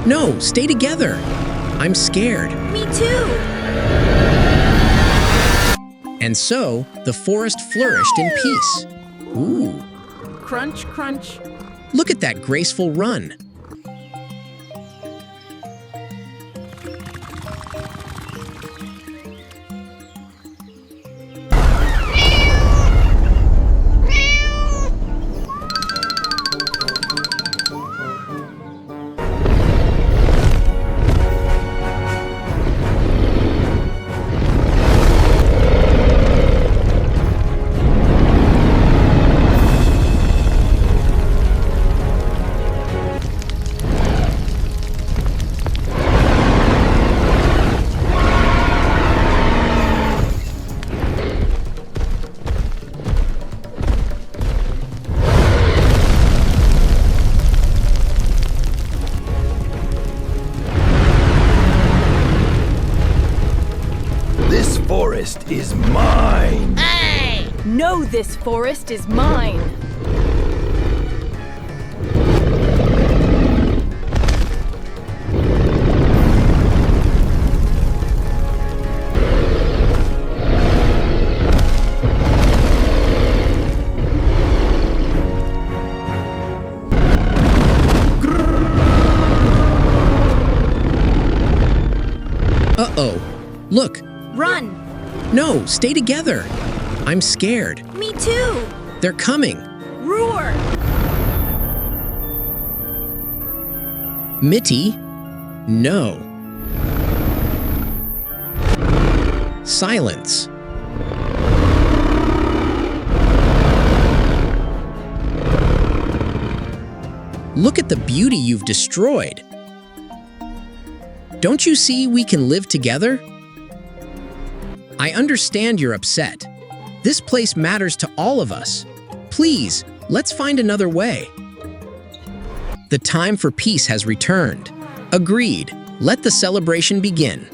No, stay together. I'm scared. Me too. And so, the forest flourished in peace. Ooh, Crunch, crunch. look at that graceful run. This forest is mine! No, this forest is mine. Uh-oh, look. Run. No, stay together. I'm scared. Me too. They're coming. Roar. Mittie? No. Silence. Look at the beauty you've destroyed. Don't you see we can live together? I understand you're upset. This place matters to all of us. Please, let's find another way. The time for peace has returned. Agreed. Let the celebration begin.